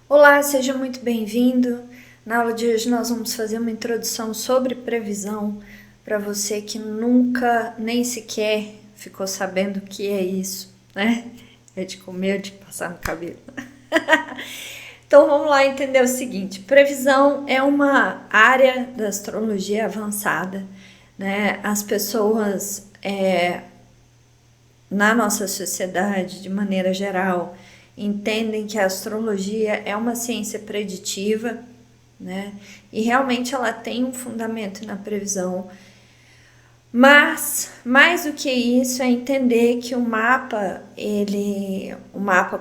Olá, seja muito bem-vindo. Na aula de hoje nós vamos fazer uma introdução sobre previsão para você que nunca nem sequer ficou sabendo o que é isso, né? É de comer, de passar no cabelo. Então vamos lá entender o seguinte: previsão é uma área da astrologia avançada, né? As pessoas na nossa sociedade, de maneira geral, entendem que a astrologia é uma ciência preditiva, né? E realmente ela tem um fundamento na previsão. Mas, mais do que isso, é entender que o mapa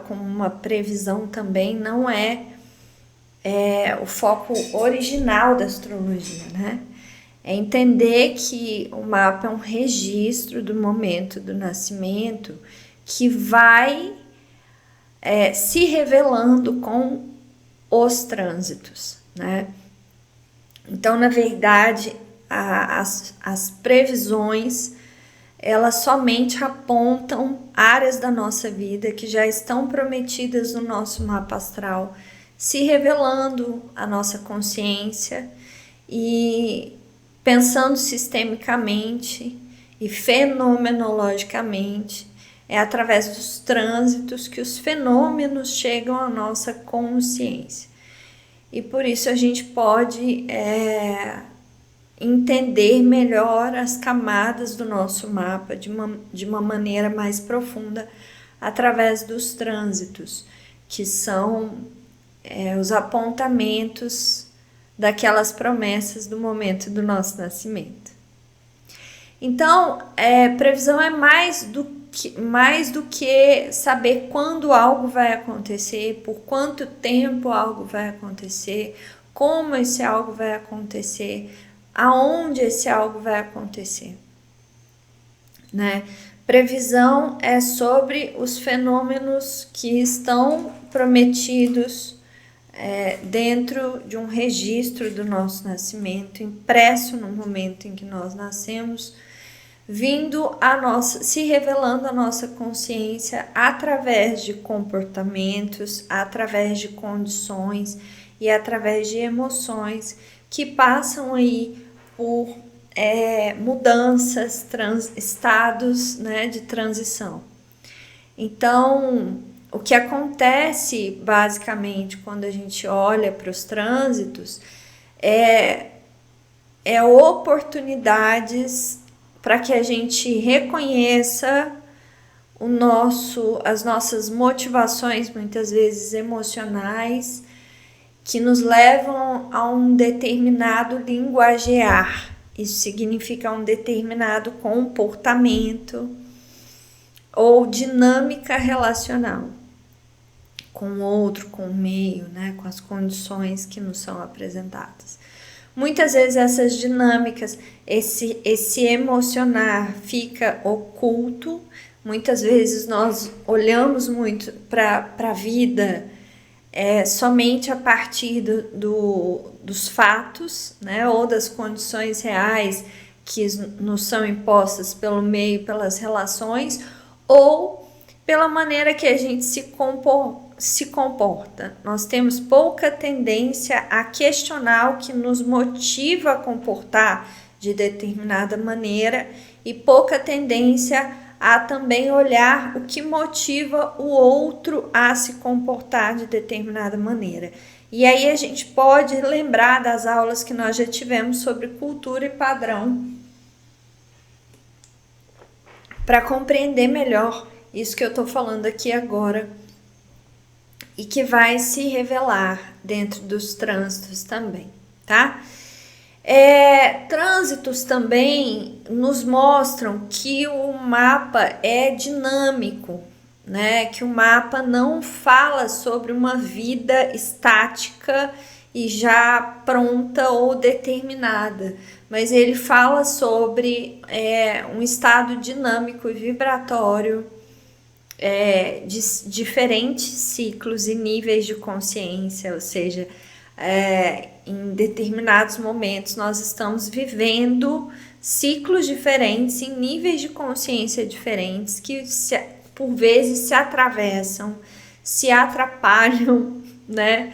como uma previsão também não é o foco original da astrologia, né? É entender que o mapa é um registro do momento do nascimento que vai se revelando com os trânsitos, né? Então, na verdade, as previsões elas somente apontam áreas da nossa vida que já estão prometidas no nosso mapa astral, se revelando a nossa consciência e pensando sistemicamente e fenomenologicamente, é através dos trânsitos que os fenômenos chegam à nossa consciência. E por isso a gente pode entender melhor as camadas do nosso mapa de uma maneira mais profunda através dos trânsitos, que são os apontamentos daquelas promessas do momento do nosso nascimento. Então, previsão é mais do que saber quando algo vai acontecer, por quanto tempo algo vai acontecer, como esse algo vai acontecer, aonde esse algo vai acontecer, né? Previsão é sobre os fenômenos que estão prometidos dentro de um registro do nosso nascimento, impresso no momento em que nós nascemos, se revelando a nossa consciência através de comportamentos, através de condições e através de emoções que passam aí por mudanças, estados, né, de transição. Então, o que acontece basicamente quando a gente olha para os trânsitos é oportunidades para que a gente reconheça as nossas motivações, muitas vezes emocionais, que nos levam a um determinado linguagear. Isso significa um determinado comportamento ou dinâmica relacional com o outro, com o meio, né, com as condições que nos são apresentadas. Muitas vezes essas dinâmicas, esse emocionar fica oculto. Muitas vezes nós olhamos muito para a vida somente a partir dos fatos, né, ou das condições reais que nos são impostas pelo meio, pelas relações, ou pela maneira que a gente se comporta. Nós temos pouca tendência a questionar o que nos motiva a comportar de determinada maneira e pouca tendência a também olhar o que motiva o outro a se comportar de determinada maneira. E aí a gente pode lembrar das aulas que nós já tivemos sobre cultura e padrão para compreender melhor isso que eu estou falando aqui agora e que vai se revelar dentro dos trânsitos também, tá? Trânsitos também nos mostram que o mapa é dinâmico, né? Que o mapa não fala sobre uma vida estática e já pronta ou determinada, mas ele fala sobre um estado dinâmico e vibratório de diferentes ciclos e níveis de consciência, ou seja, em determinados momentos nós estamos vivendo ciclos diferentes em níveis de consciência diferentes que por vezes se atravessam, se atrapalham, né?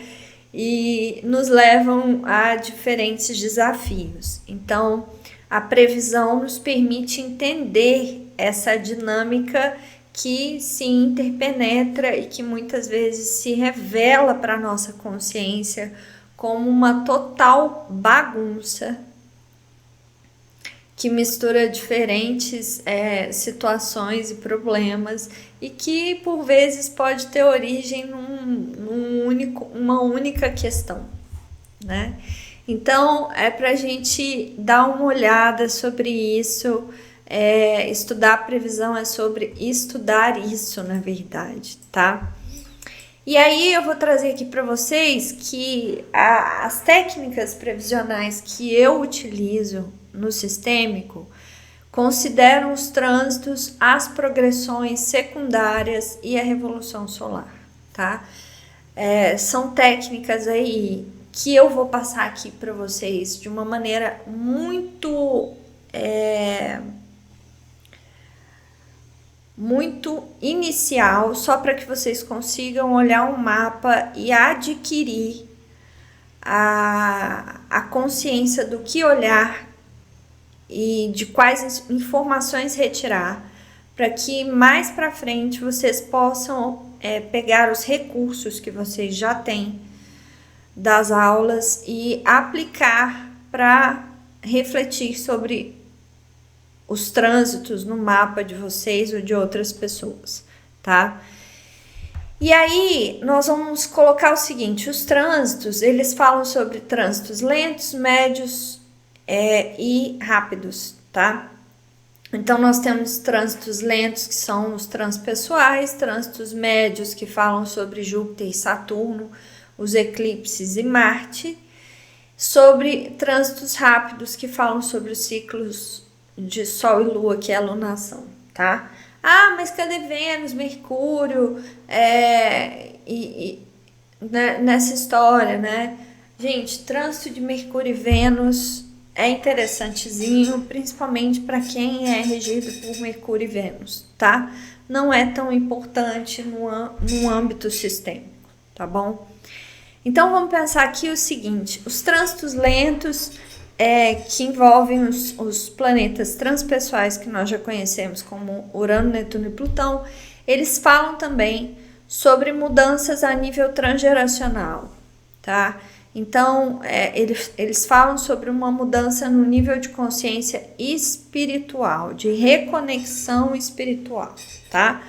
E nos levam a diferentes desafios. Então, a previsão nos permite entender essa dinâmica que se interpenetra e que muitas vezes se revela para a nossa consciência como uma total bagunça que mistura diferentes situações e problemas e que por vezes pode ter origem uma única questão, né? Então é para a gente dar uma olhada sobre isso. Estudar a previsão é sobre estudar isso, na verdade, tá? E aí eu vou trazer aqui para vocês que as técnicas previsionais que eu utilizo no sistêmico consideram os trânsitos, as progressões secundárias e a revolução solar, tá? São técnicas aí que eu vou passar aqui para vocês de uma maneira muito inicial, só para que vocês consigam olhar um mapa e adquirir a consciência do que olhar e de quais informações retirar, para que mais para frente vocês possam pegar os recursos que vocês já têm das aulas e aplicar para refletir sobre os trânsitos no mapa de vocês ou de outras pessoas, tá? E aí, nós vamos colocar o seguinte, os trânsitos, eles falam sobre trânsitos lentos, médios e rápidos, tá? Então, nós temos trânsitos lentos, que são os transpessoais, trânsitos médios, que falam sobre Júpiter e Saturno, os eclipses e Marte, sobre trânsitos rápidos, que falam sobre os ciclos de Sol e Lua, que é a lunação, tá? Ah, mas cadê Vênus, Mercúrio, nessa história, né? Gente, trânsito de Mercúrio e Vênus é interessantezinho, principalmente para quem é regido por Mercúrio e Vênus, tá? Não é tão importante no âmbito sistêmico, tá bom? Então, vamos pensar aqui o seguinte, os trânsitos lentos que envolvem os planetas transpessoais que nós já conhecemos como Urano, Netuno e Plutão, eles falam também sobre mudanças a nível transgeracional, tá? Então, eles falam sobre uma mudança no nível de consciência espiritual, de reconexão espiritual, tá?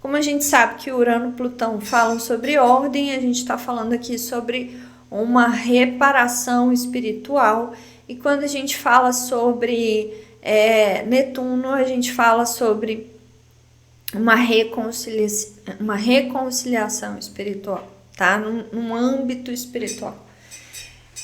Como a gente sabe que Urano e Plutão falam sobre ordem, a gente está falando aqui sobre uma reparação espiritual. E quando a gente fala sobre Netuno, a gente fala sobre uma reconciliação espiritual, tá? Num âmbito espiritual.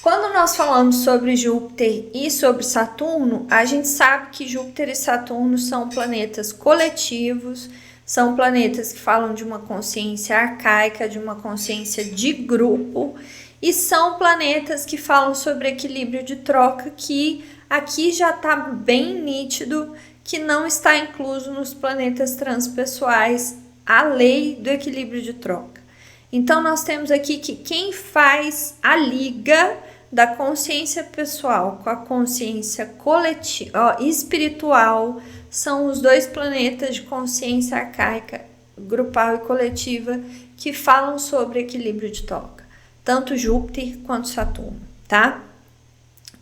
Quando nós falamos sobre Júpiter e sobre Saturno, a gente sabe que Júpiter e Saturno são planetas coletivos, são planetas que falam de uma consciência arcaica, de uma consciência de grupo, e são planetas que falam sobre equilíbrio de troca, que aqui já está bem nítido que não está incluso nos planetas transpessoais a lei do equilíbrio de troca. Então, nós temos aqui que quem faz a liga da consciência pessoal com a consciência coletiva, espiritual, são os dois planetas de consciência arcaica, grupal e coletiva, que falam sobre equilíbrio de troca, tanto Júpiter quanto Saturno, tá?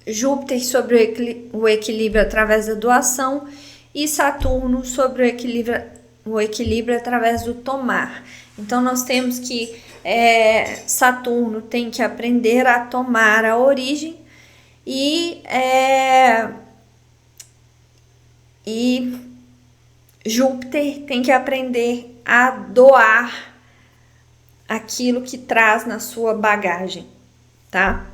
Júpiter sobre o equilíbrio através da doação e Saturno sobre o equilíbrio através do tomar. Então, nós temos que Saturno tem que aprender a tomar a origem e Júpiter tem que aprender a doar aquilo que traz na sua bagagem, tá?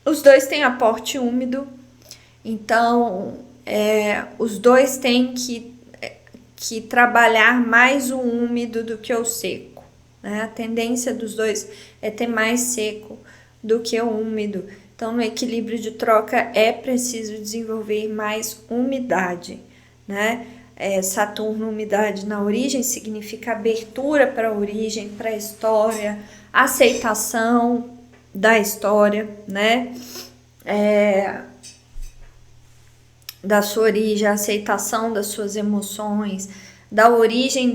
Os dois têm aporte úmido, então os dois têm que trabalhar mais o úmido do que o seco, né? A tendência dos dois é ter mais seco do que o úmido. Então, no equilíbrio de troca é preciso desenvolver mais umidade, né? Saturno, umidade na origem, significa abertura para a origem, para a história, aceitação da história, né? Da sua origem, a aceitação das suas emoções, da origem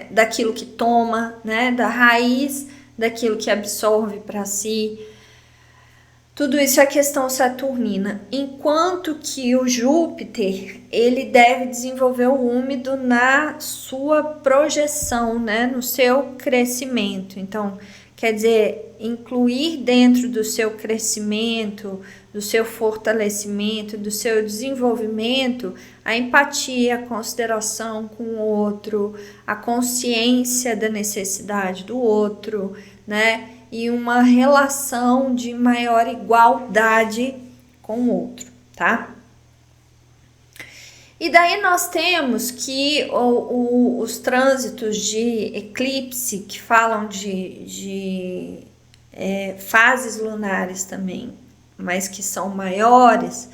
daquilo que toma, né? Da raiz daquilo que absorve para si. Tudo isso é questão saturnina, enquanto que o Júpiter, ele deve desenvolver o úmido na sua projeção, né, no seu crescimento. Então, quer dizer, incluir dentro do seu crescimento, do seu fortalecimento, do seu desenvolvimento, a empatia, a consideração com o outro, a consciência da necessidade do outro, né? E uma relação de maior igualdade com o outro, tá? E daí nós temos que os trânsitos de eclipse, que falam de fases lunares também, mas que são maiores,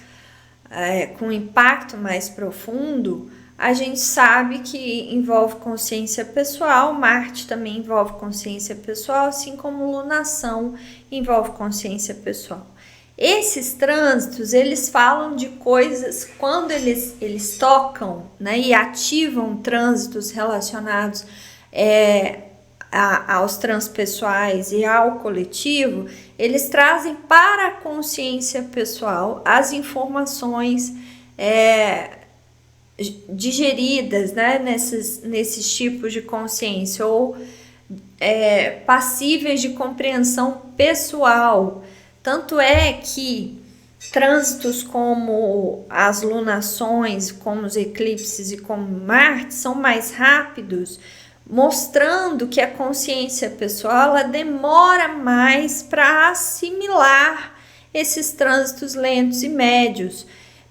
com impacto mais profundo, a gente sabe que envolve consciência pessoal. Marte também envolve consciência pessoal, assim como lunação envolve consciência pessoal. Esses trânsitos, eles falam de coisas, quando eles tocam, né, e ativam trânsitos relacionados aos transpessoais e ao coletivo, eles trazem para a consciência pessoal as informações digeridas, né, nesses tipos de consciência, ou passíveis de compreensão pessoal. Tanto é que trânsitos como as lunações, como os eclipses e como Marte são mais rápidos, mostrando que a consciência pessoal ela demora mais para assimilar esses trânsitos lentos e médios,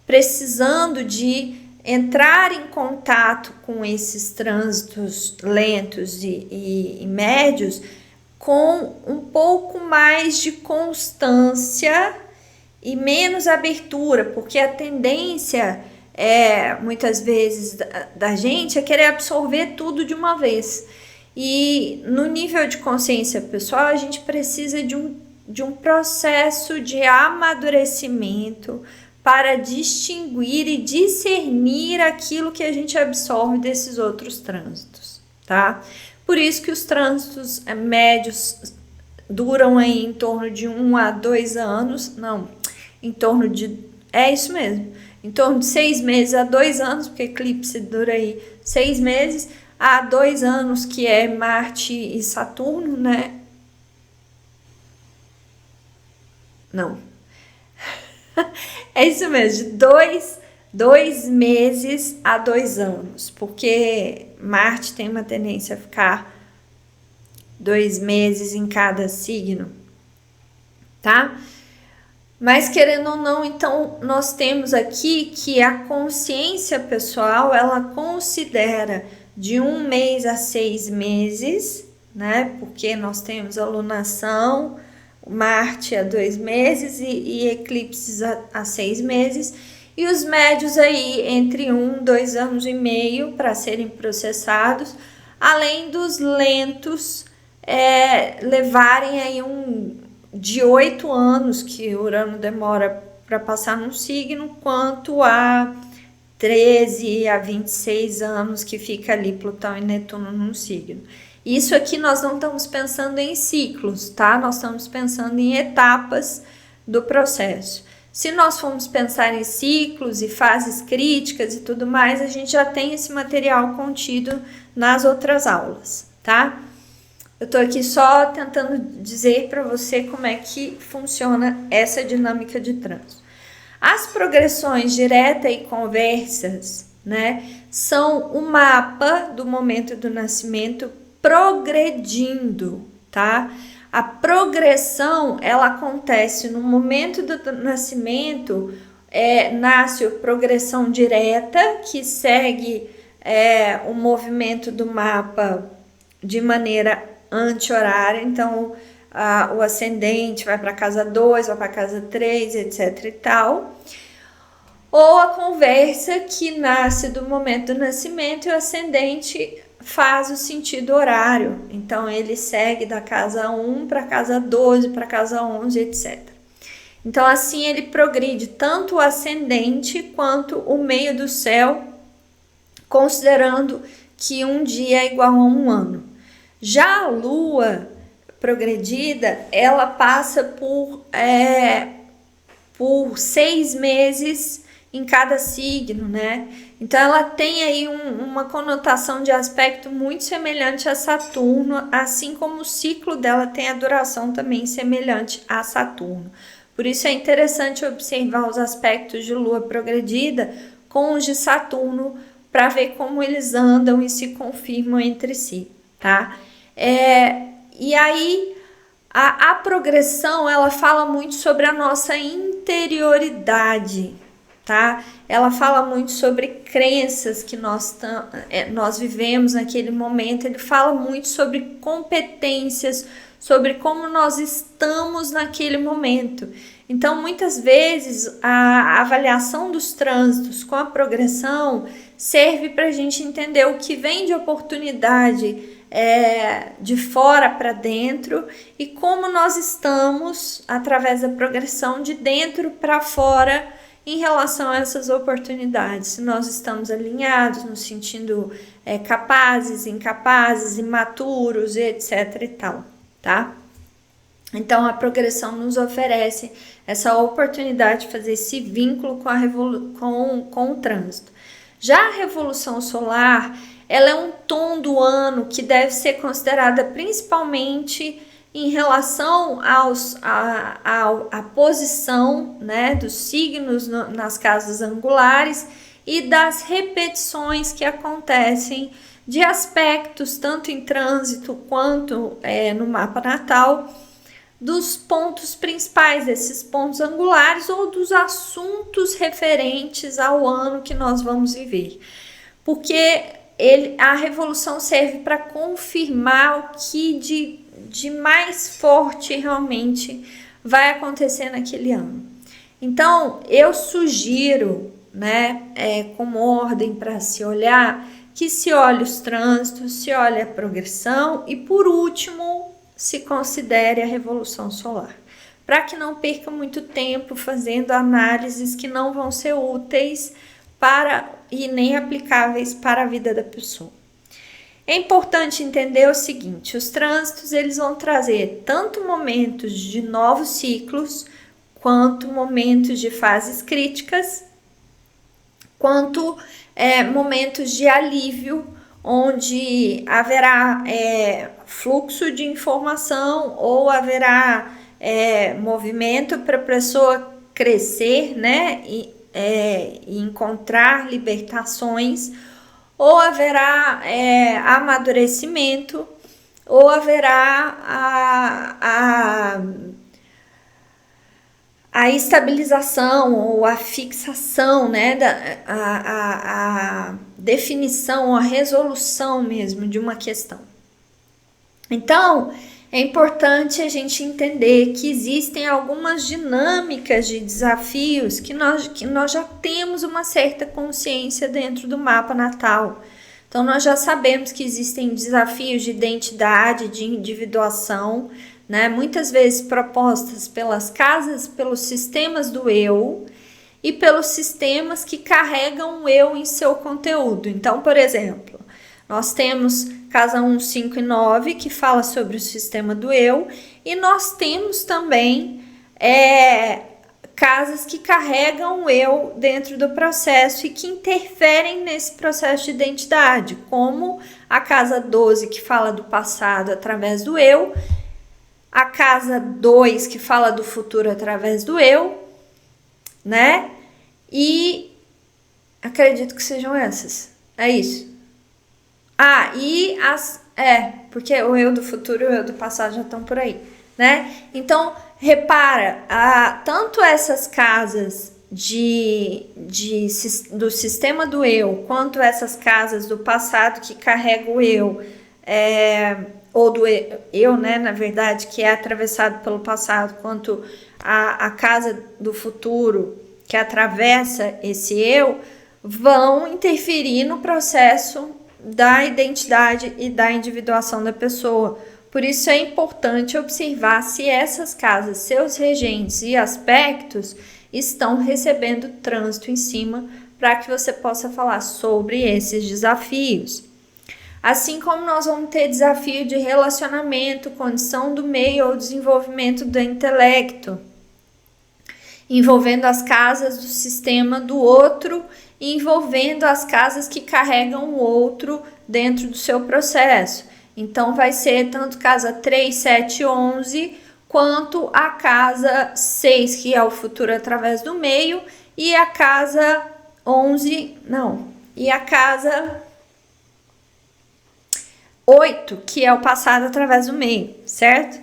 precisando de entrar em contato com esses trânsitos lentos e médios com um pouco mais de constância e menos abertura, porque a tendência muitas vezes da gente é querer absorver tudo de uma vez. E no nível de consciência pessoal, a gente precisa de um processo de amadurecimento para distinguir e discernir aquilo que a gente absorve desses outros trânsitos, tá? Por isso que os trânsitos médios duram aí em torno de 1 a 2 anos, não, em torno de, isso mesmo, em torno de 6 meses a 2 anos, porque eclipse dura aí 6 meses, a 2 anos, que é Marte e Saturno, né? Não. É isso mesmo, de 2 meses a 2 anos, porque Marte tem uma tendência a ficar 2 meses em cada signo, tá? Mas querendo ou não, então nós temos aqui que a consciência pessoal, ela considera de 1 mês a 6 meses, né? Porque nós temos a lunação, Marte a 2 meses e eclipses a 6 meses, e os médios aí entre 1 e 2 anos e meio para serem processados, além dos lentos levarem aí de 8 anos que Urano demora para passar num signo, quanto a 13 a 26 anos que fica ali Plutão e Netuno num signo. Isso aqui nós não estamos pensando em ciclos, tá? Nós estamos pensando em etapas do processo. Se nós formos pensar em ciclos e fases críticas e tudo mais, a gente já tem esse material contido nas outras aulas, tá? Eu tô aqui só tentando dizer para você como é que funciona essa dinâmica de trânsito. As progressões direta e conversas, né, são o mapa do momento do nascimento progredindo, tá? A progressão, ela acontece no momento do nascimento, nasce a progressão direta, que segue o movimento do mapa de maneira anti-horária. Então, o ascendente vai para casa 2, vai para casa 3, etc e tal. ou a conversa que nasce do momento do nascimento e o ascendente faz o sentido horário. Então ele segue da casa 1 para a casa 12, para a casa 11, etc. Então assim ele progride tanto o ascendente quanto o meio do céu, considerando que um dia é igual a um ano. Já a lua progredida, ela passa por 6 meses em cada signo, né? Então ela tem aí uma conotação de aspecto muito semelhante a Saturno, assim como o ciclo dela tem a duração também semelhante a Saturno. Por isso é interessante observar os aspectos de lua progredida com os de Saturno para ver como eles andam e se confirmam entre si, tá? E aí a progressão, ela fala muito sobre a nossa interioridade, tá? Ela fala muito sobre crenças que nós vivemos naquele momento, ele fala muito sobre competências, sobre como nós estamos naquele momento. Então, muitas vezes, a avaliação dos trânsitos com a progressão serve para a gente entender o que vem de oportunidade de fora para dentro e como nós estamos, através da progressão, de dentro para fora em relação a essas oportunidades. Se nós estamos alinhados, nos sentindo capazes, incapazes, imaturos, etc e tal, tá? Então a progressão nos oferece essa oportunidade de fazer esse vínculo com o trânsito. Já a revolução solar, ela é um tom do ano que deve ser considerada principalmente em relação à posição, né, dos signos nas casas angulares e das repetições que acontecem de aspectos, tanto em trânsito quanto no mapa natal, dos pontos principais desses pontos angulares ou dos assuntos referentes ao ano que nós vamos viver. Porque a revolução serve para confirmar o que de mais forte realmente vai acontecer naquele ano. Então, eu sugiro, né, como ordem para se olhar, que se olhe os trânsitos, se olhe a progressão e, por último, se considere a revolução solar, para que não perca muito tempo fazendo análises que não vão ser úteis e nem aplicáveis para a vida da pessoa. É importante entender o seguinte: os trânsitos eles vão trazer tanto momentos de novos ciclos, quanto momentos de fases críticas, quanto momentos de alívio, onde haverá fluxo de informação ou haverá movimento para a pessoa crescer, né, e encontrar libertações, ou haverá amadurecimento, ou haverá a estabilização ou a fixação, né, a definição, a resolução mesmo de uma questão. Então, é importante a gente entender que existem algumas dinâmicas de desafios que nós já temos uma certa consciência dentro do mapa natal. Então, nós já sabemos que existem desafios de identidade, de individuação, né? Muitas vezes propostas pelas casas, pelos sistemas do eu e pelos sistemas que carregam o eu em seu conteúdo. Então, por exemplo, nós temos casa 1, 5 e 9, que fala sobre o sistema do eu, e nós temos também casas que carregam o eu dentro do processo e que interferem nesse processo de identidade, como a casa 12, que fala do passado através do eu, a casa 2, que fala do futuro através do eu, né? E acredito que sejam essas. É isso. Porque o eu do futuro e o eu do passado já estão por aí, né? Então, repara, tanto essas casas do sistema do eu, quanto essas casas do passado que carregam o eu, ou do eu, né, na verdade, que é atravessado pelo passado, quanto a casa do futuro, que atravessa esse eu vão interferir no processo da identidade e da individuação da pessoa. Por isso é importante observar se essas casas, seus regentes e aspectos estão recebendo trânsito em cima, para que você possa falar sobre esses desafios. Assim como nós vamos ter desafio de relacionamento, condição do meio ou desenvolvimento do intelecto, envolvendo as casas do sistema do outro e envolvendo as casas que carregam o outro dentro do seu processo. Então vai ser tanto casa 3, 7, 11, quanto a casa 6, que é o futuro através do meio, e a casa 11, não, e a casa 8, que é o passado através do meio, certo?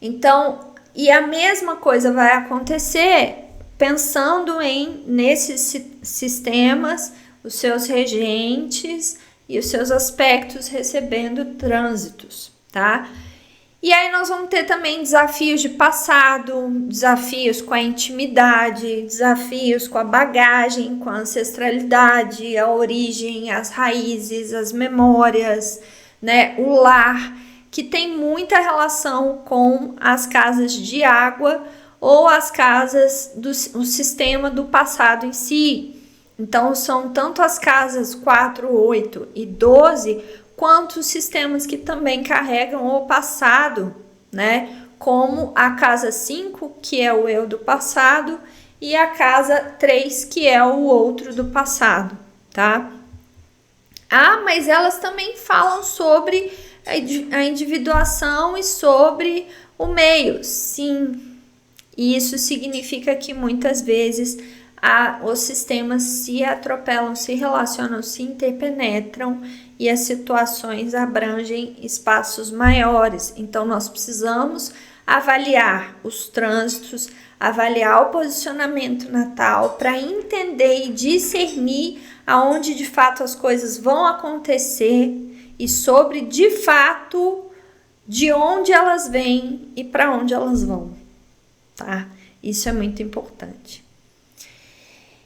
Então, e a mesma coisa vai acontecer pensando nesses sistemas, os seus regentes e os seus aspectos recebendo trânsitos, tá? E aí nós vamos ter também desafios de passado, desafios com a intimidade, desafios com a bagagem, com a ancestralidade, a origem, as raízes, as memórias, né? O lar, que tem muita relação com as casas de água ou as casas do sistema do passado em si. Então, são tanto as casas 4, 8 e 12, quanto os sistemas que também carregam o passado, né? Como a casa 5, que é o eu do passado, e a casa 3, que é o outro do passado, tá? Ah, mas elas também falam sobre a individuação e sobre o meio. Sim, isso significa que muitas vezes os sistemas se atropelam, se relacionam, se interpenetram e as situações abrangem espaços maiores. Então, nós precisamos avaliar os trânsitos, avaliar o posicionamento natal para entender e discernir aonde de fato as coisas vão acontecer e sobre de fato de onde elas vêm e para onde elas vão, tá? Isso é muito importante.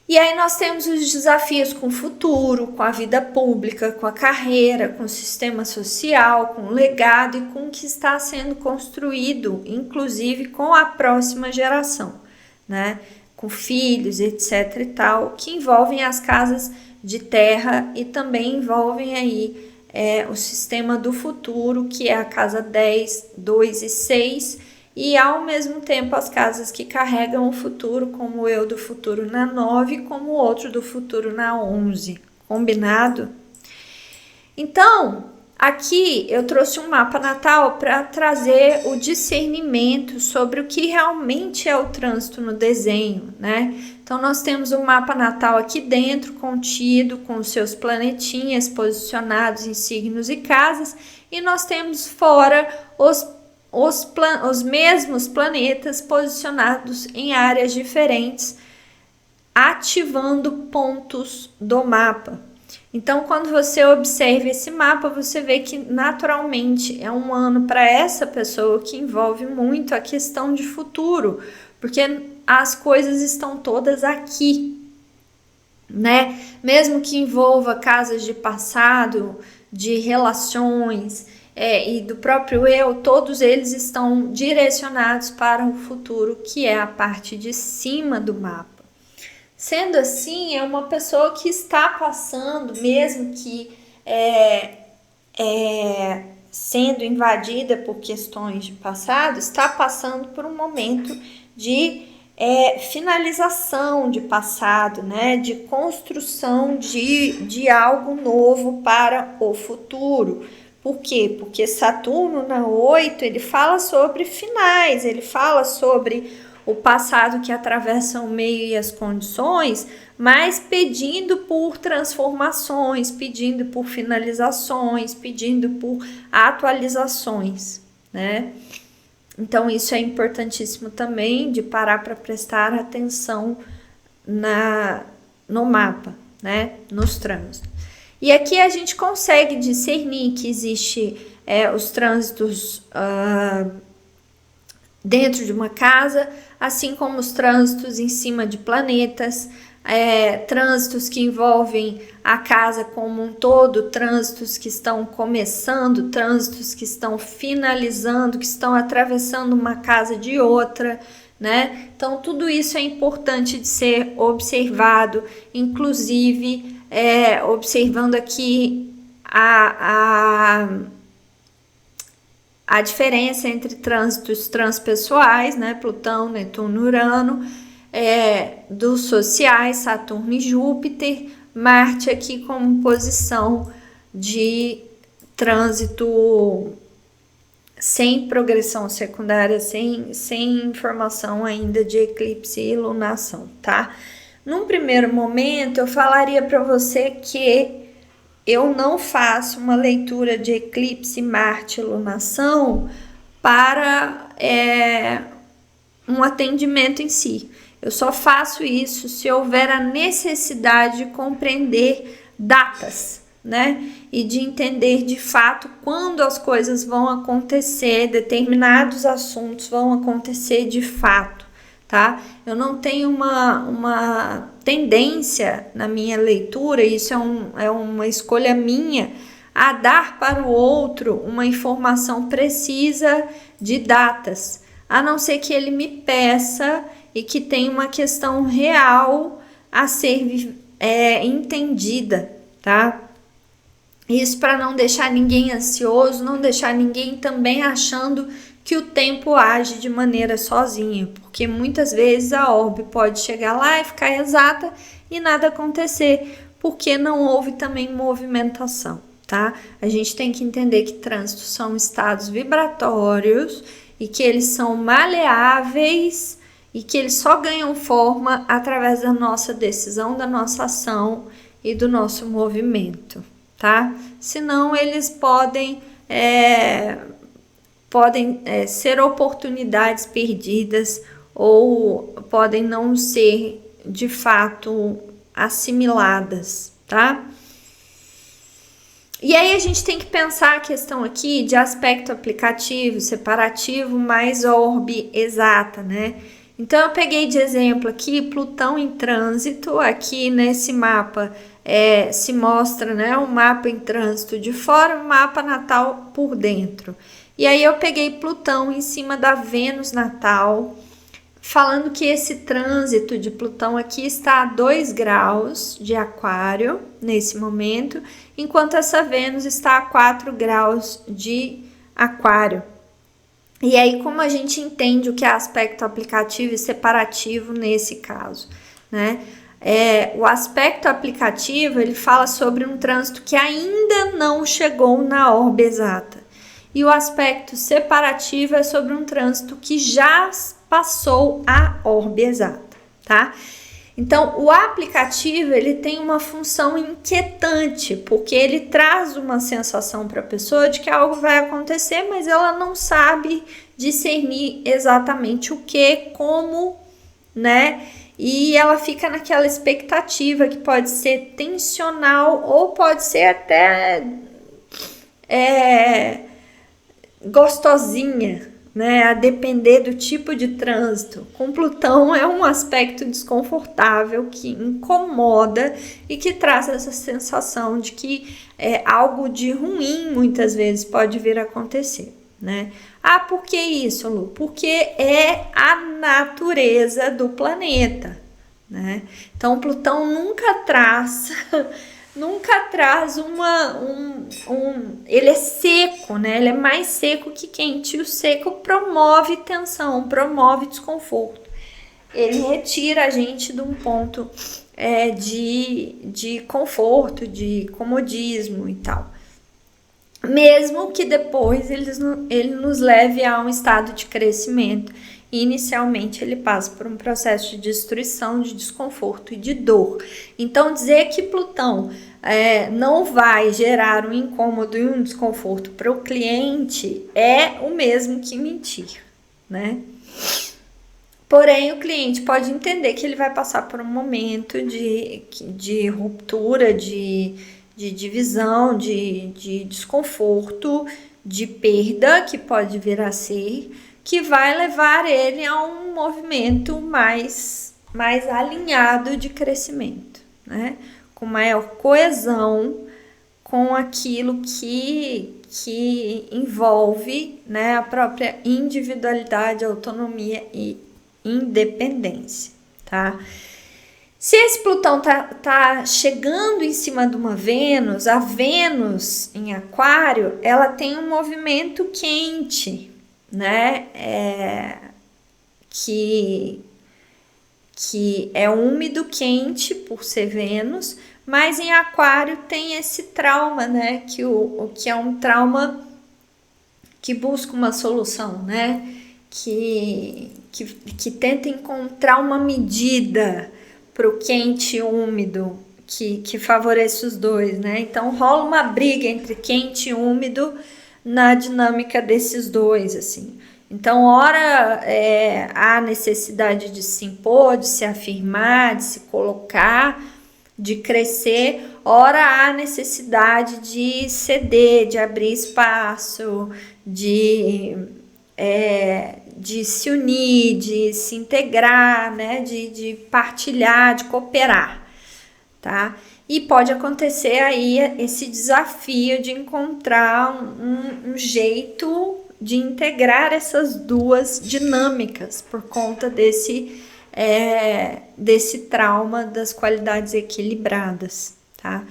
E aí nós temos os desafios com o futuro, com a vida pública, com a carreira, com o sistema social, com o legado e com o que está sendo construído, inclusive com a próxima geração, né? Com filhos, etc e tal, que envolvem as casas de terra e também envolvem aí o sistema do futuro, que é a casa 10, 2 e 6, e ao mesmo tempo as casas que carregam o futuro, como o eu do futuro na 9, como o outro do futuro na 11. Combinado? Então, aqui eu trouxe um mapa natal para trazer o discernimento sobre o que realmente é o trânsito no desenho, né? Então, nós temos um mapa natal aqui dentro, contido, com os seus planetinhas posicionados em signos e casas, e nós temos fora os mesmos planetas posicionados em áreas diferentes, ativando pontos do mapa. Então, quando você observa esse mapa, você vê que naturalmente é um ano para essa pessoa que envolve muito a questão de futuro, porque as coisas estão todas aqui, né? Mesmo que envolva casas de passado, de relações, e do próprio eu, todos eles estão direcionados para o futuro, que é a parte de cima do mapa. Sendo assim, é uma pessoa que está passando, mesmo que sendo invadida por questões de passado, está passando por um momento de finalização de passado, né? De construção de algo novo para o futuro. Por quê? Porque Saturno na 8, ele fala sobre finais, ele fala sobre o passado que atravessa o meio e as condições, mas pedindo por transformações, pedindo por finalizações, pedindo por atualizações, né? Então isso é importantíssimo também de parar para prestar atenção no mapa, né? Nos trânsitos. E aqui a gente consegue discernir que existe os trânsitos dentro de uma casa, assim como os trânsitos em cima de planetas, trânsitos que envolvem a casa como um todo, trânsitos que estão começando, trânsitos que estão finalizando, que estão atravessando uma casa de outra, né? Então tudo isso é importante de ser observado, inclusive observando aqui a diferença entre trânsitos transpessoais, né? Plutão, Netuno, Urano, dos sociais, Saturno e Júpiter, Marte aqui como posição de trânsito sem progressão secundária, sem informação ainda de eclipse e lunação, tá? Num primeiro momento, eu falaria para você que eu não faço uma leitura de eclipse, Marte e lunação para um atendimento em si. Eu só faço isso se houver a necessidade de compreender datas, né? E de entender de fato quando as coisas vão acontecer, determinados assuntos vão acontecer de fato, tá? Eu não tenho uma tendência na minha leitura, isso é uma escolha minha, a dar para o outro uma informação precisa de datas, a não ser que ele me peça e que tem uma questão real a ser entendida, tá? Isso para não deixar ninguém ansioso, não deixar ninguém também achando que o tempo age de maneira sozinha, porque muitas vezes a orbe pode chegar lá e ficar exata e nada acontecer, porque não houve também movimentação, tá? A gente tem que entender que trânsitos são estados vibratórios e que eles são maleáveis e que eles só ganham forma através da nossa decisão, da nossa ação e do nosso movimento, tá? Senão eles podem ser oportunidades perdidas ou podem não ser de fato assimiladas, tá? E aí a gente tem que pensar a questão aqui de aspecto aplicativo, separativo, mais orbe exata, né? Então eu peguei de exemplo aqui Plutão em trânsito, aqui nesse mapa se mostra, né, um mapa em trânsito de fora, um mapa natal por dentro. E aí eu peguei Plutão em cima da Vênus natal, falando que esse trânsito de Plutão aqui está a 2 graus de Aquário nesse momento, enquanto essa Vênus está a 4 graus de Aquário. E aí, como a gente entende o que é aspecto aplicativo e separativo nesse caso, né? O aspecto aplicativo, ele fala sobre um trânsito que ainda não chegou na orbe exata. E o aspecto separativo é sobre um trânsito que já passou a orbe exata, tá? Então, o aplicativo, ele tem uma função inquietante, porque ele traz uma sensação para a pessoa de que algo vai acontecer, mas ela não sabe discernir exatamente o que, como, né? E ela fica naquela expectativa que pode ser tensional ou pode ser até gostosinha, né? A depender do tipo de trânsito. Com Plutão é um aspecto desconfortável que incomoda e que traz essa sensação de que algo de ruim muitas vezes pode vir a acontecer, né? Ah, por que isso, Lu? Porque é a natureza do planeta, né? Então Plutão nunca traz ele é seco, né? Ele é mais seco que quente. E o seco promove tensão, promove desconforto. Ele retira a gente de um ponto de conforto, de comodismo e tal. Mesmo que depois ele nos leve a um estado de crescimento. E inicialmente ele passa por um processo de destruição, de desconforto e de dor. Então dizer que Plutão não vai gerar um incômodo e um desconforto para o cliente é o mesmo que mentir, né? Porém, o cliente pode entender que ele vai passar por um momento de ruptura, de divisão, de desconforto, de perda que pode vir a ser, que vai levar ele a um movimento mais alinhado de crescimento, né? Com maior coesão com aquilo que envolve, né, a própria individualidade, autonomia e independência, tá? Se esse Plutão tá chegando em cima de uma Vênus, a Vênus em Aquário, ela tem um movimento quente, né? Que é úmido, quente por ser Vênus, mas em Aquário tem esse trauma, né? Que é um trauma que busca uma solução, né? Que tenta encontrar uma medida para o quente e úmido que favoreça os dois, né? Então rola uma briga entre quente e úmido na dinâmica desses dois, assim. Então, ora há necessidade de se impor, de se afirmar, de se colocar, de crescer, ora há necessidade de ceder, de abrir espaço, de se unir, de se integrar, né? De partilhar, de cooperar, tá? E pode acontecer aí esse desafio de encontrar um jeito de integrar essas duas dinâmicas por conta desse trauma das qualidades equilibradas, tá?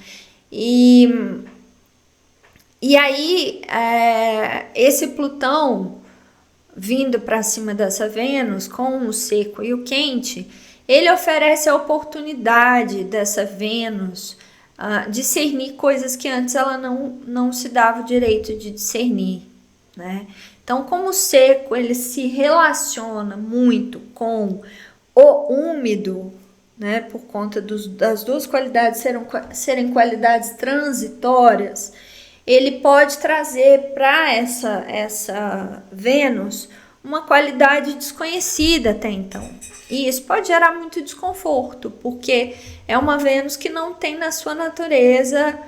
E aí esse Plutão vindo para cima dessa Vênus com o seco e o quente, ele oferece a oportunidade dessa Vênus discernir coisas que antes ela não se dava o direito de discernir, né? Então, como o seco ele se relaciona muito com o úmido, né, por conta das duas qualidades serem qualidades transitórias, ele pode trazer para essa Vênus uma qualidade desconhecida até então. E isso pode gerar muito desconforto, porque é uma Vênus que não tem na sua natureza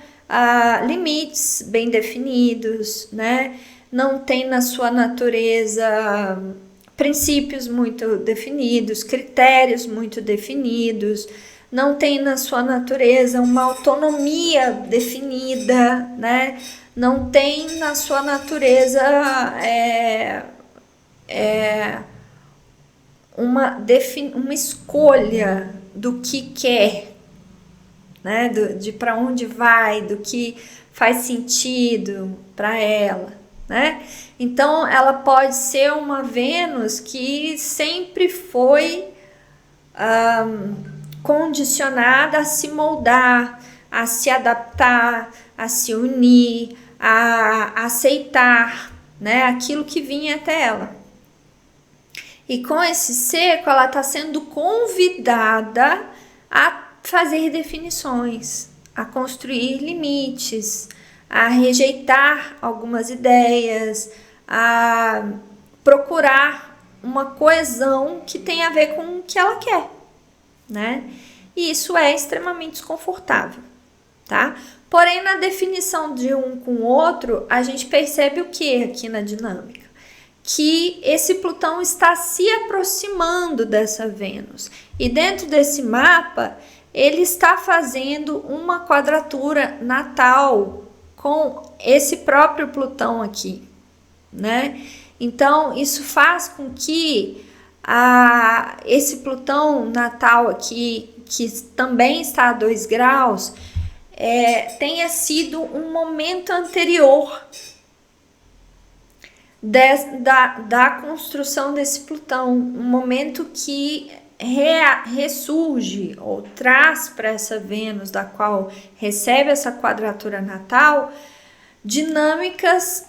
limites bem definidos, né? Não tem na sua natureza princípios muito definidos, critérios muito definidos, não tem na sua natureza uma autonomia definida, né? Não tem na sua natureza uma escolha do que quer, né? De para onde vai, do que faz sentido para ela, né? Então ela pode ser uma Vênus que sempre foi condicionada a se moldar, a se adaptar, a se unir, a aceitar, né, aquilo que vinha até ela. E com esse seco, ela está sendo convidada a fazer definições, a construir limites, a rejeitar algumas ideias, a procurar uma coesão que tem a ver com o que ela quer, né? E isso é extremamente desconfortável, tá? Porém, na definição de um com o outro, a gente percebe o que aqui na dinâmica? Que esse Plutão está se aproximando dessa Vênus. E dentro desse mapa, ele está fazendo uma quadratura natal com esse próprio Plutão aqui, né? Então, isso faz com que esse Plutão natal aqui, que também está a 2 graus, tenha sido um momento anterior da construção desse Plutão, um momento que ressurge ou traz para essa Vênus, da qual recebe essa quadratura natal, dinâmicas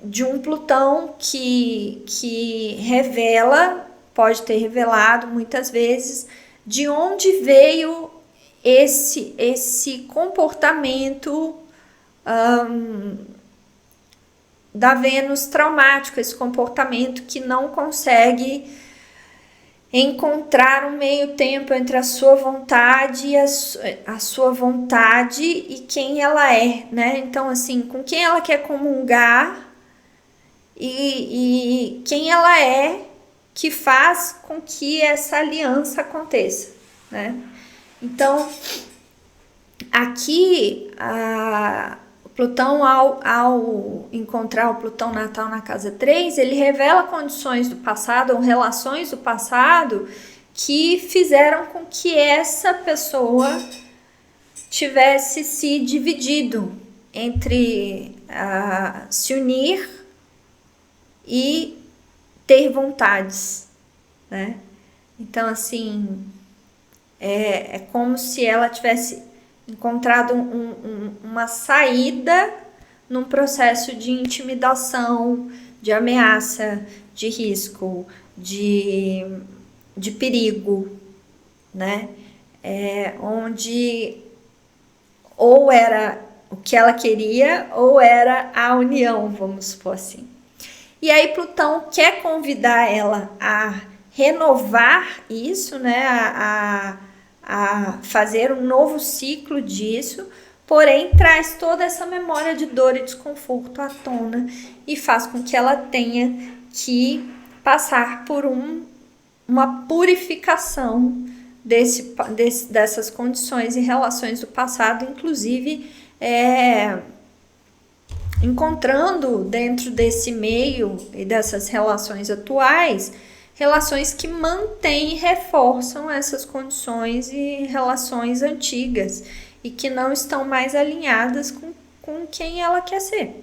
de um Plutão que revela, pode ter revelado muitas vezes, de onde veio esse comportamento da Vênus traumático, esse comportamento que não consegue encontrar um meio tempo entre a sua vontade e a sua vontade e quem ela é, né? Então, assim, com quem ela quer comungar e quem ela é que faz com que essa aliança aconteça, né? Então, aqui, Plutão, ao encontrar o Plutão natal na casa 3, ele revela condições do passado ou relações do passado que fizeram com que essa pessoa tivesse se dividido entre se unir e ter vontades, né? Então, assim, é como se ela tivesse encontrado uma saída num processo de intimidação, de ameaça, de risco, de perigo, né? Onde ou era o que ela queria ou era a união, vamos supor assim. E aí Plutão quer convidar ela a renovar isso, né? A fazer um novo ciclo disso, porém traz toda essa memória de dor e desconforto à tona e faz com que ela tenha que passar por uma purificação dessas condições e relações do passado, inclusive encontrando dentro desse meio e dessas relações atuais, relações que mantêm e reforçam essas condições e relações antigas e que não estão mais alinhadas com quem ela quer ser,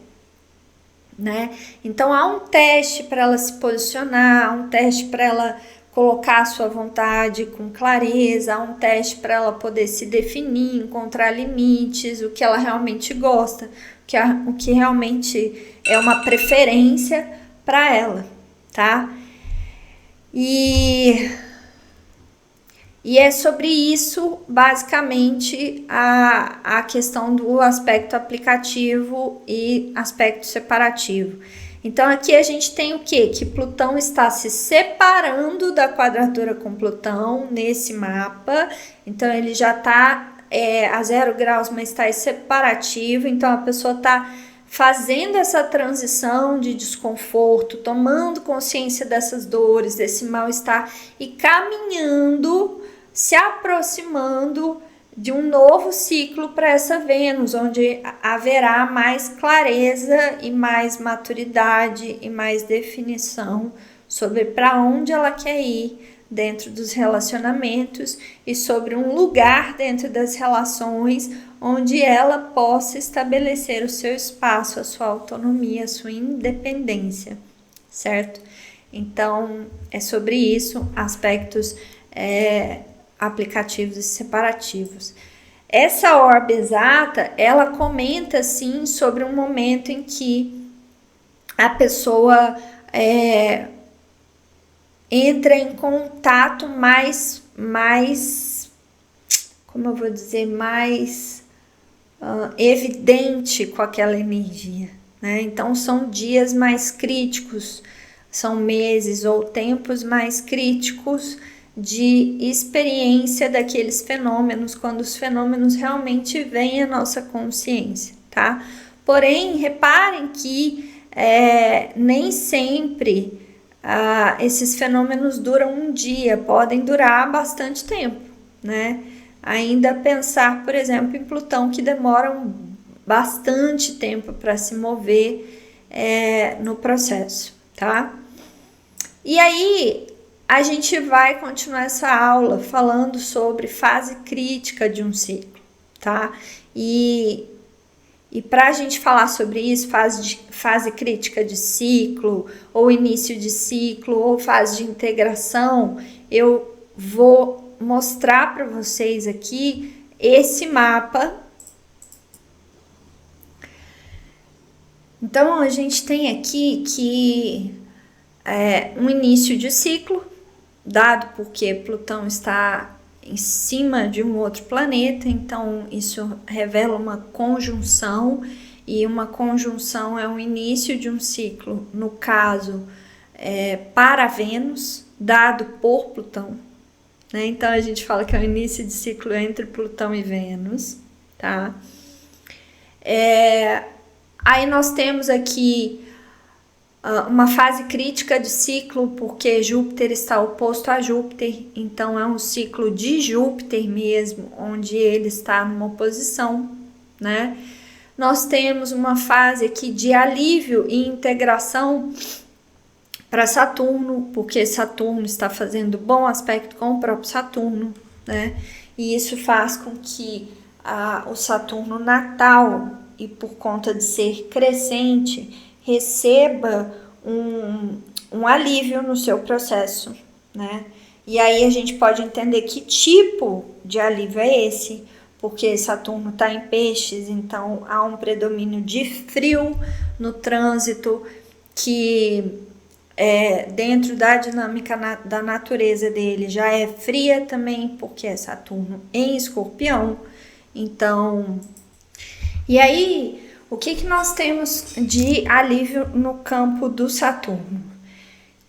né? Então há um teste para ela se posicionar, há um teste para ela colocar a sua vontade com clareza, há um teste para ela poder se definir, encontrar limites, o que ela realmente gosta, o que realmente é uma preferência para ela, tá? E é sobre isso, basicamente, a questão do aspecto aplicativo e aspecto separativo. Então, aqui a gente tem o quê? Que Plutão está se separando da quadratura com Plutão nesse mapa. Então, ele já está a 0 graus, mas está separativo. Então, a pessoa está fazendo essa transição de desconforto, tomando consciência dessas dores, desse mal-estar e caminhando, se aproximando de um novo ciclo para essa Vênus, onde haverá mais clareza e mais maturidade e mais definição sobre para onde ela quer ir dentro dos relacionamentos e sobre um lugar dentro das relações onde ela possa estabelecer o seu espaço, a sua autonomia, a sua independência, certo? Então, é sobre isso, aspectos aplicativos e separativos. Essa orbe exata, ela comenta, sim, sobre um momento em que a pessoa entra em contato mais, como eu vou dizer, mais evidente com aquela energia, né? Então, são dias mais críticos, são meses ou tempos mais críticos de experiência daqueles fenômenos, quando os fenômenos realmente vêm à nossa consciência, tá? Porém, reparem que nem sempre esses fenômenos duram um dia, podem durar bastante tempo, né? Ainda pensar, por exemplo, em Plutão, que demora bastante tempo para se mover no processo, tá? E aí, a gente vai continuar essa aula falando sobre fase crítica de um ciclo, tá? E para a gente falar sobre isso, fase crítica de ciclo, ou início de ciclo, ou fase de integração, eu vou mostrar para vocês aqui esse mapa. Então, a gente tem aqui que um início de ciclo, dado porque Plutão está em cima de um outro planeta, então isso revela uma conjunção, e uma conjunção é o início de um ciclo, no caso, para Vênus, dado por Plutão, né? Então a gente fala que é o início de ciclo entre Plutão e Vênus, tá? Aí nós temos aqui uma fase crítica de ciclo, porque Júpiter está oposto a Júpiter, então é um ciclo de Júpiter mesmo, onde ele está numa oposição, né? Nós temos uma fase aqui de alívio e integração para Saturno, porque Saturno está fazendo bom aspecto com o próprio Saturno, né? E isso faz com que o Saturno natal, e por conta de ser crescente, receba um alívio no seu processo, né? E aí a gente pode entender que tipo de alívio é esse, porque Saturno está em peixes, então há um predomínio de frio no trânsito, que dentro da dinâmica da natureza dele já é fria também, porque é Saturno em Escorpião. Então, e aí, o que nós temos de alívio no campo do Saturno?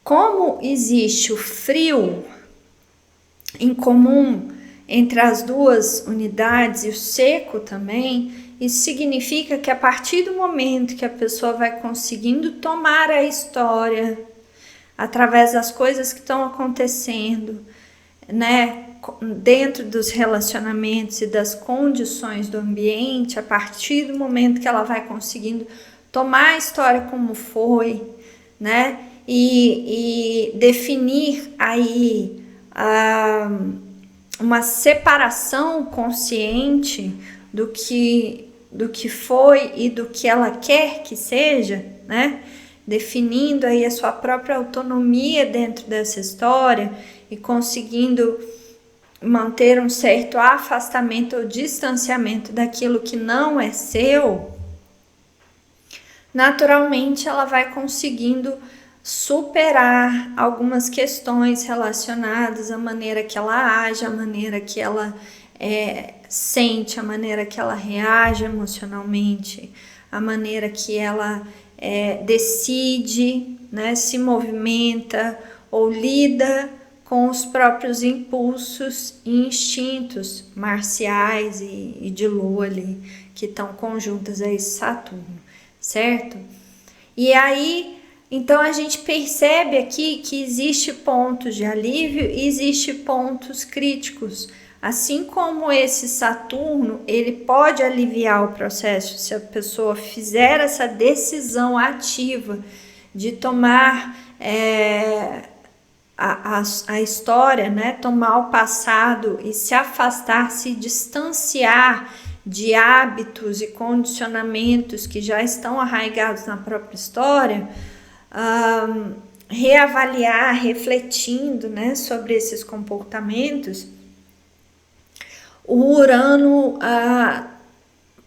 Como existe o frio em comum entre as duas unidades e o seco também, isso significa que a partir do momento que a pessoa vai conseguindo tomar a história através das coisas que estão acontecendo, né, dentro dos relacionamentos e das condições do ambiente, a partir do momento que ela vai conseguindo tomar a história como foi, né, e definir aí uma separação consciente do que foi e do que ela quer que seja, né, definindo aí a sua própria autonomia dentro dessa história e conseguindo manter um certo afastamento ou distanciamento daquilo que não é seu, naturalmente ela vai conseguindo superar algumas questões relacionadas à maneira que ela age, à maneira que ela sente, a maneira que ela reage emocionalmente, a maneira que ela decide, né, se movimenta ou lida com os próprios impulsos e instintos marciais e de lua ali, que estão conjuntas a esse Saturno, certo? E aí, então a gente percebe aqui que existe pontos de alívio e existe pontos críticos. Assim como esse Saturno, ele pode aliviar o processo se a pessoa fizer essa decisão ativa de tomar a história, né? Tomar o passado e se afastar, se distanciar de hábitos e condicionamentos que já estão arraigados na própria história, reavaliar, refletindo, né, sobre esses comportamentos. O Urano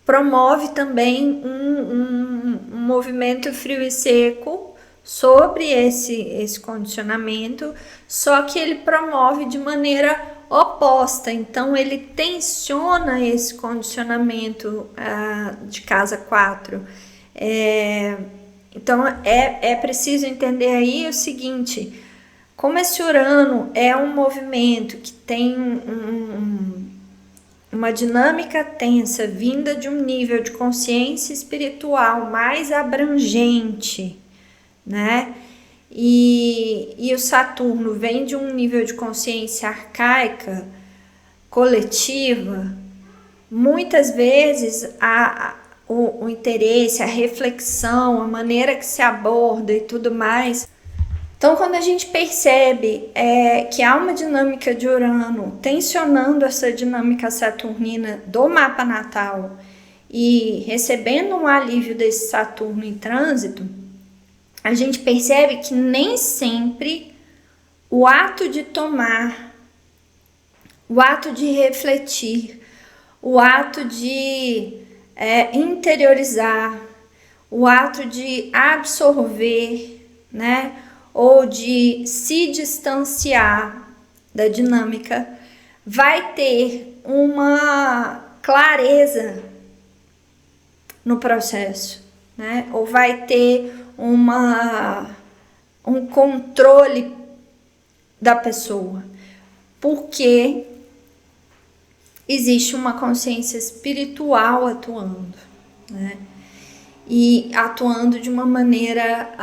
promove também um movimento frio e seco sobre esse condicionamento, só que ele promove de maneira oposta, então ele tensiona esse condicionamento de casa 4. Então é preciso entender aí o seguinte: como esse Urano é um movimento que tem uma dinâmica tensa vinda de um nível de consciência espiritual mais abrangente, né? E o Saturno vem de um nível de consciência arcaica, coletiva. Muitas vezes o interesse, a reflexão, a maneira que se aborda e tudo mais. Então, quando a gente percebe que há uma dinâmica de Urano tensionando essa dinâmica saturnina do mapa natal e recebendo um alívio desse Saturno em trânsito, a gente percebe que nem sempre o ato de tomar, o ato de refletir, o ato de interiorizar, o ato de absorver, né, ou de se distanciar da dinâmica, vai ter uma clareza no processo, né, ou vai ter um controle da pessoa, porque existe uma consciência espiritual atuando, né? e atuando de uma maneira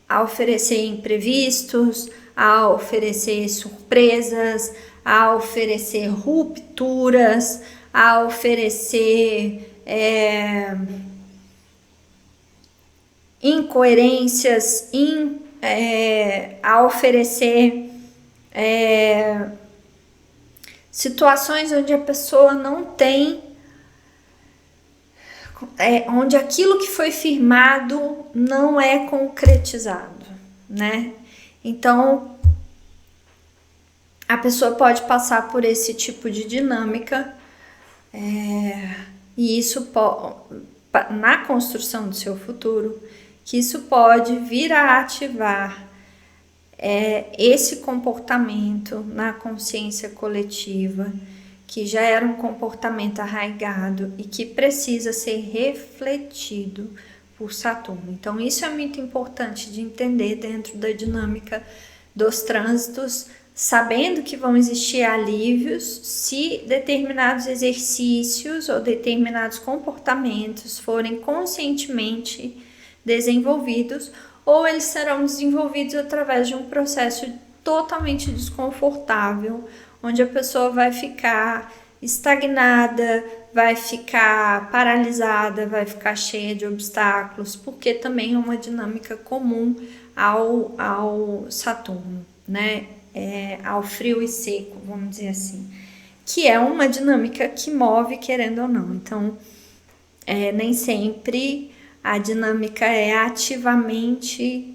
a oferecer imprevistos, a oferecer surpresas, a oferecer rupturas, a oferecer incoerências, a oferecer situações onde a pessoa não tem, onde aquilo que foi firmado não é concretizado, né? Então, a pessoa pode passar por esse tipo de dinâmica, e isso na construção do seu futuro, que isso pode vir a ativar esse comportamento na consciência coletiva, que já era um comportamento arraigado e que precisa ser refletido por Saturno. Então, isso é muito importante de entender dentro da dinâmica dos trânsitos, sabendo que vão existir alívios se determinados exercícios ou determinados comportamentos forem conscientemente desenvolvidos, ou eles serão desenvolvidos através de um processo totalmente desconfortável, onde a pessoa vai ficar estagnada, vai ficar paralisada, vai ficar cheia de obstáculos, porque também é uma dinâmica comum ao Saturno, né? Ao frio e seco, vamos dizer assim, que é uma dinâmica que move, querendo ou não. Então, nem sempre a dinâmica é ativamente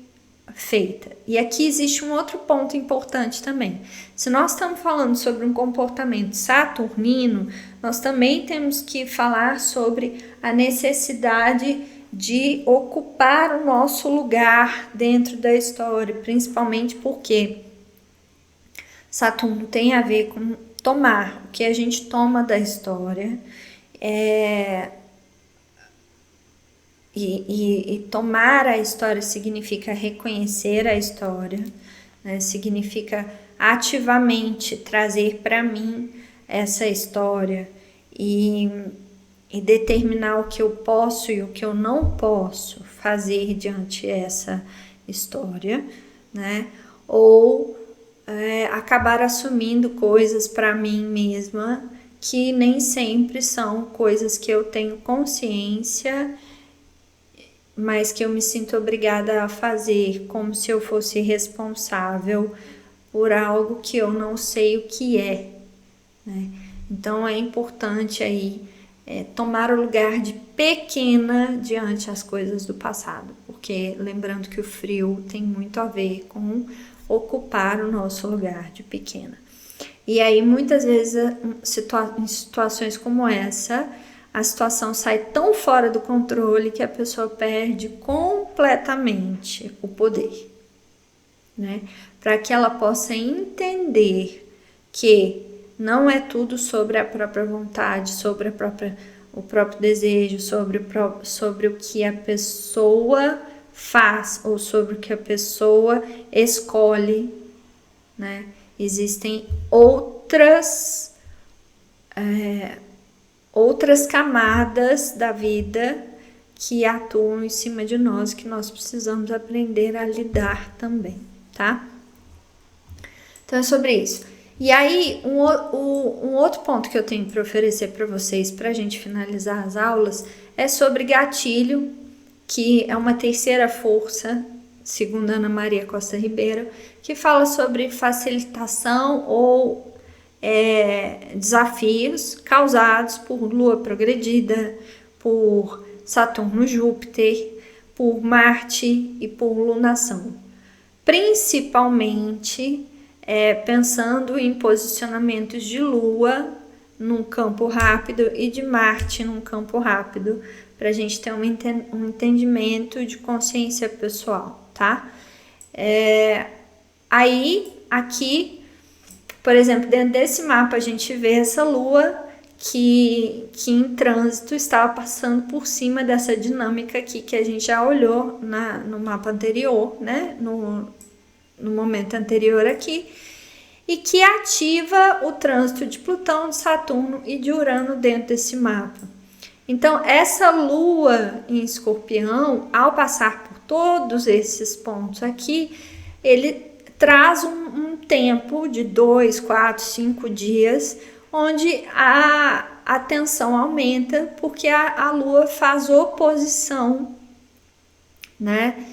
feita. E aqui existe um outro ponto importante também. Se nós estamos falando sobre um comportamento saturnino, nós também temos que falar sobre a necessidade de ocupar o nosso lugar dentro da história, principalmente porque Saturno tem a ver com tomar, o que a gente toma da história, e tomar a história significa reconhecer a história, né? Significa ativamente trazer para mim essa história e determinar o que eu posso e o que eu não posso fazer diante dessa história, né? Ou acabar assumindo coisas para mim mesma que nem sempre são coisas que eu tenho consciência, mas que eu me sinto obrigada a fazer, como se eu fosse responsável por algo que eu não sei o que é, né? Então é importante aí tomar o lugar de pequena diante as coisas do passado, porque lembrando que o frio tem muito a ver com ocupar o nosso lugar de pequena. E aí muitas vezes em situações como essa, a situação sai tão fora do controle que a pessoa perde completamente o poder, né? Para que ela possa entender que não é tudo sobre a própria vontade, sobre o próprio desejo, sobre o que a pessoa faz ou sobre o que a pessoa escolhe, né? Existem outras camadas da vida que atuam em cima de nós, que nós precisamos aprender a lidar também, tá? Então é sobre isso. E aí, um outro ponto que eu tenho para oferecer para vocês, para a gente finalizar as aulas, é sobre gatilho, que é uma terceira força, segundo Ana Maria Costa Ribeiro, que fala sobre facilitação ou desafios causados por Lua progredida, por Saturno-Júpiter, por Marte e por lunação. Principalmente pensando em posicionamentos de Lua num campo rápido e de Marte num campo rápido, para a gente ter um entendimento de consciência pessoal, tá? Aí, aqui, por exemplo, dentro desse mapa a gente vê essa Lua que em trânsito estava passando por cima dessa dinâmica aqui que a gente já olhou no mapa anterior, né? No momento anterior aqui, e que ativa o trânsito de Plutão, de Saturno e de Urano dentro desse mapa. Então, essa lua em Escorpião, ao passar por todos esses pontos aqui, ele traz um tempo de 2, 4, 5 dias, onde a tensão aumenta, porque a lua faz oposição, né?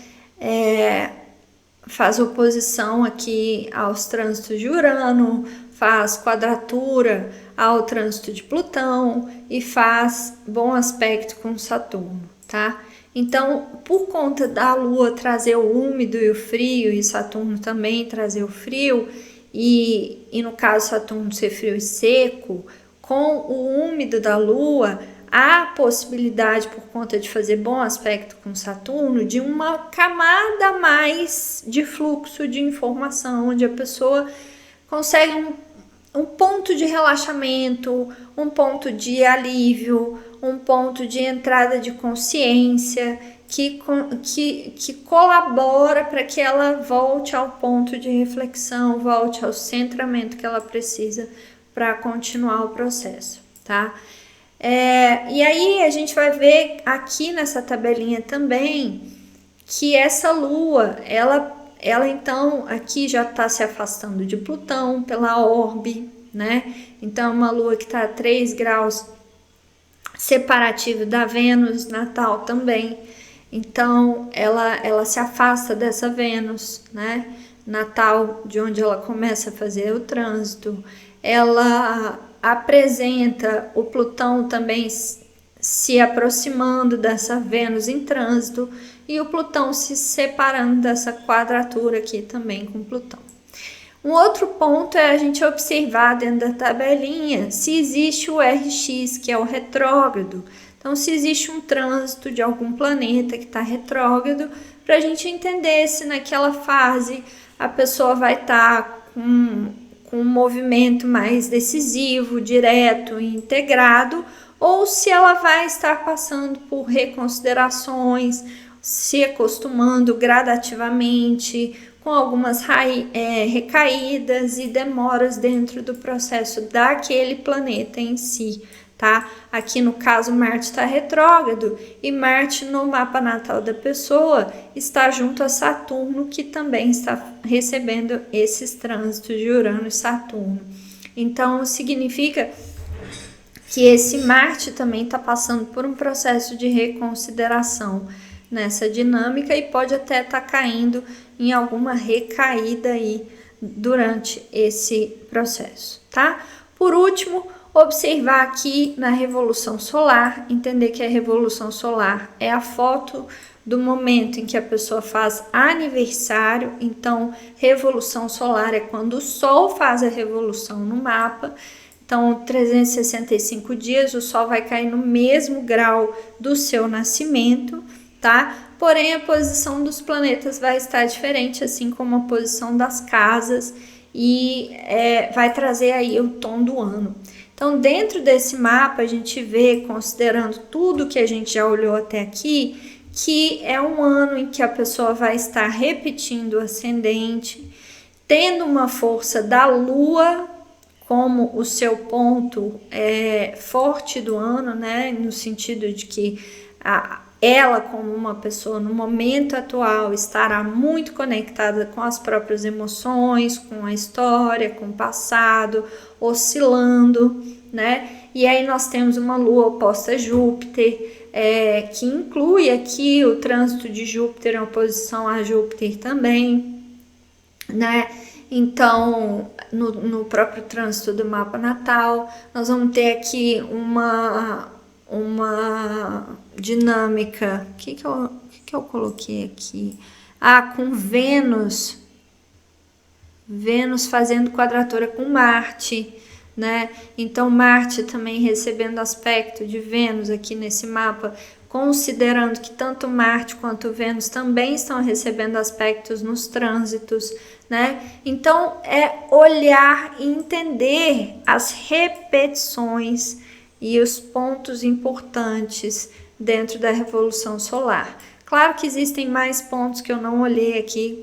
Faz oposição aqui aos trânsitos de Urano, faz quadratura ao trânsito de Plutão e faz bom aspecto com Saturno, tá? Então, por conta da Lua trazer o úmido e o frio, e Saturno também trazer o frio, e no caso Saturno ser frio e seco, com o úmido da Lua, há possibilidade, por conta de fazer bom aspecto com Saturno, de uma camada a mais de fluxo de informação, onde a pessoa consegue um ponto de relaxamento, um ponto de alívio, um ponto de entrada de consciência que colabora para que ela volte ao ponto de reflexão, volte ao centramento que ela precisa para continuar o processo, tá? E aí a gente vai ver aqui nessa tabelinha também que essa lua, ela então aqui já está se afastando de Plutão pela orbe, né? Então é uma lua que está a 3 graus separativo da Vênus natal também. Então ela se afasta dessa Vênus, né? Natal, de onde ela começa a fazer o trânsito. Ela apresenta o Plutão também se aproximando dessa Vênus em trânsito e o Plutão se separando dessa quadratura aqui também com Plutão. Um outro ponto é a gente observar dentro da tabelinha se existe o RX, que é o retrógrado. Então, se existe um trânsito de algum planeta que está retrógrado, para a gente entender se naquela fase a pessoa vai estar com um movimento mais decisivo, direto e integrado, ou se ela vai estar passando por reconsiderações, se acostumando gradativamente, com algumas recaídas e demoras dentro do processo daquele planeta em si, tá? Aqui no caso Marte está retrógrado e Marte no mapa natal da pessoa está junto a Saturno, que também está recebendo esses trânsitos de Urano e Saturno. Então significa que esse Marte também está passando por um processo de reconsideração nessa dinâmica e pode até estar caindo em alguma recaída aí durante esse processo, tá? Por último, observar aqui na Revolução Solar, entender que a Revolução Solar é a foto do momento em que a pessoa faz aniversário. Então, Revolução Solar é quando o Sol faz a revolução no mapa. Então, 365 dias, o Sol vai cair no mesmo grau do seu nascimento, tá? Porém, a posição dos planetas vai estar diferente, assim como a posição das casas, e vai trazer aí o tom do ano. Então, dentro desse mapa, a gente vê, considerando tudo que a gente já olhou até aqui, que é um ano em que a pessoa vai estar repetindo o ascendente, tendo uma força da Lua como o seu ponto forte do ano, né? No sentido de que ela, como uma pessoa no momento atual, estará muito conectada com as próprias emoções, com a história, com o passado, oscilando, né? E aí nós temos uma lua oposta a Júpiter, que inclui aqui o trânsito de Júpiter em oposição a Júpiter também, né? Então, no próprio trânsito do mapa natal, nós vamos ter aqui uma dinâmica. O que eu coloquei aqui? Com Vênus fazendo quadratura com Marte, né? Então Marte também recebendo aspecto de Vênus aqui nesse mapa, considerando que tanto Marte quanto Vênus também estão recebendo aspectos nos trânsitos, né? Então olhar e entender as repetições e os pontos importantes dentro da Revolução Solar. Claro que existem mais pontos que eu não olhei aqui,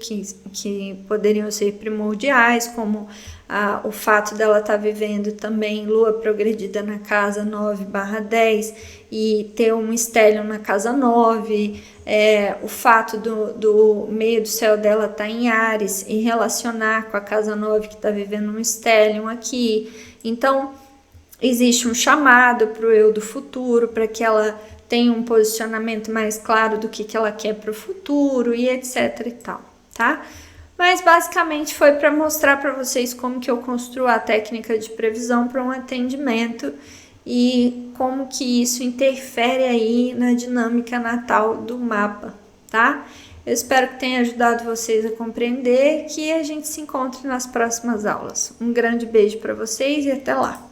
que poderiam ser primordiais, como o fato dela estar vivendo também lua progredida na casa 9/10 e ter um estélio na casa 9, o fato do meio do céu dela estar em Áries e relacionar com a casa 9 que está vivendo um estélio aqui. Então, existe um chamado para o eu do futuro, para que ela tenha um posicionamento mais claro do que ela quer para o futuro e etc e tal, tá? Mas basicamente foi para mostrar para vocês como que eu construo a técnica de previsão para um atendimento e como que isso interfere aí na dinâmica natal do mapa, tá? Eu espero que tenha ajudado vocês a compreender, que a gente se encontre nas próximas aulas. Um grande beijo para vocês e até lá!